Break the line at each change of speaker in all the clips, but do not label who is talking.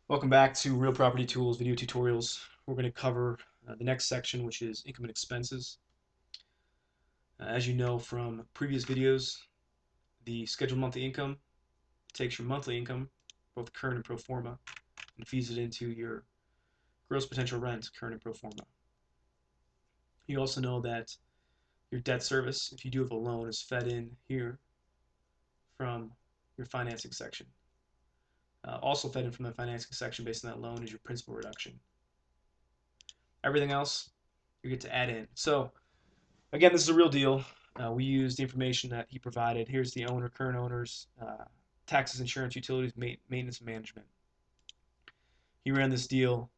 Welcome back to Real Property Tools video tutorials. We're going to cover the next section, which is income and expenses. As you know from previous videos, the scheduled monthly income takes your monthly income, both current and pro forma, and feeds it into your gross potential rent, current and pro forma. You also know that your debt service, if you do have a loan, is fed in here from your financing section. Also fed in from the financing section based on that loan is your principal reduction. Everything else you get to add in. So again, this is a real deal. We use the information that he provided. Here's the owner, current owners, taxes, insurance, utilities, maintenance, and management. He ran this deal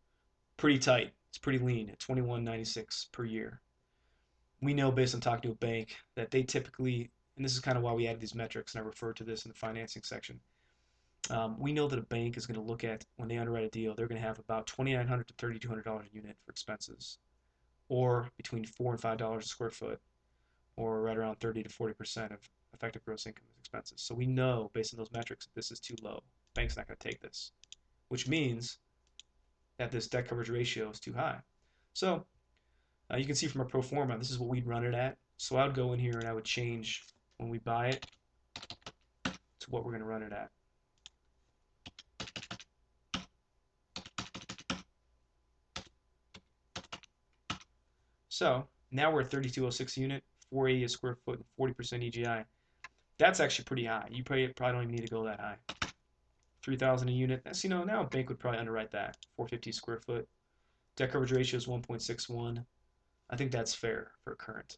pretty tight. It's pretty lean at $21.96 per year. We know based on talking to a bank that they typically, and this is kind of why we added these metrics, and I referred to this in the financing section. We know that a bank is going to look at, when they underwrite a deal, they're going to have about $2,900 to $3,200 a unit for expenses, or between $4 and $5 a square foot, or right around 30 to 40% of effective gross income is expenses. So we know based on those metrics that this is too low. Bank's not going to take this, which means that this debt coverage ratio is too high. So you can see from our pro forma, this is what we'd run it at. So I would go in here and I would change when we buy it to what we're going to run it at. So now we're at 3206 a unit, 480 a square foot, and 40% EGI. That's actually pretty high. You probably don't even need to go that high. 3,000 a unit. That's, now a bank would probably underwrite that. 450 square foot. Debt coverage ratio is 1.61. I think that's fair for current.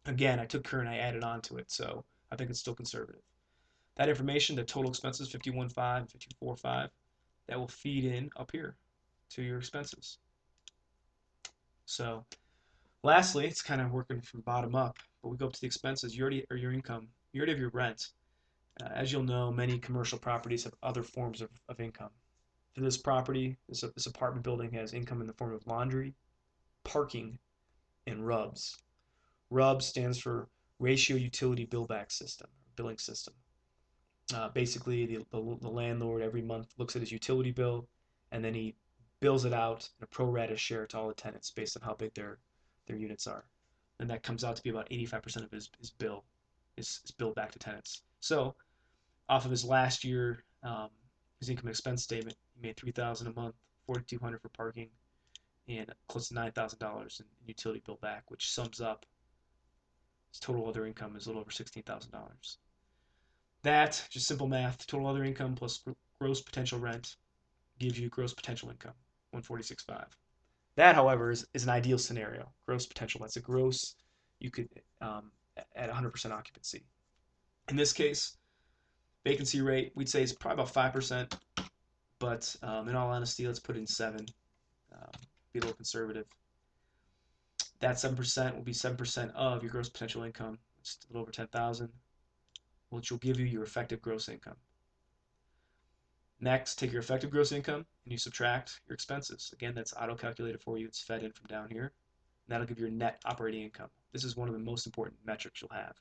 Again, I took current, I added on to it, so I think it's still conservative. That information, the total expenses, 51.5, 54.5, that will feed in up here to your expenses. So lastly, it's kind of working from bottom up, but we go up to the expenses. You already, or your income, you already have your rent. As you'll know, many commercial properties have other forms of income. For this property, this apartment building has income in the form of laundry, parking, and RUBS. RUBS stands for Ratio Utility Billback System, billing system. Basically, the landlord every month looks at his utility bill, and then he bills it out in a pro rata share to all the tenants based on how big their units are. And that comes out to be about 85% of his bill is billed back to tenants. So off of his last year, his income and expense statement, he made $3,000 a month, $4,200 for parking, and close to $9,000 in utility bill back, which sums up his total other income is a little over $16,000. That, just simple math, total other income plus gross potential rent gives you gross potential income, 146.5. That, however, is an ideal scenario. Gross potential, that's a gross you could at 100% occupancy. In this case, vacancy rate, we'd say is probably about 5%, but in all honesty, let's put in 7. Be a little conservative. That 7% will be 7% of your gross potential income, it's a little over 10,000, which will give you your effective gross income. Next, take your effective gross income and you subtract your expenses. Again, that's auto-calculated for you. It's fed in from down here. And that'll give you your net operating income. This is one of the most important metrics you'll have.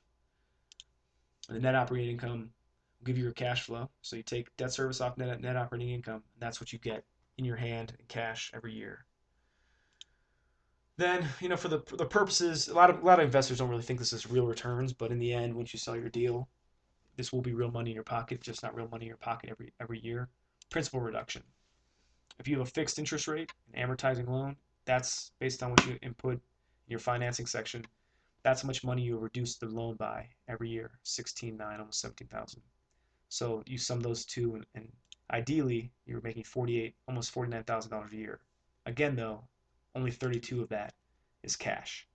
And the net operating income will give you your cash flow. So you take debt service off net operating income, and that's what you get in your hand in cash every year. Then, for the purposes, a lot of investors don't really think this is real returns, but in the end, once you sell your deal, this will be real money in your pocket, just not real money in your pocket every year. Principal reduction. If you have a fixed interest rate, an amortizing loan, that's based on what you input in your financing section. That's how much money you reduce the loan by every year, 16.9, almost 17,000. So you sum those two, and ideally you're making almost $49,000 a year. Again, though, only 32 of that is cash.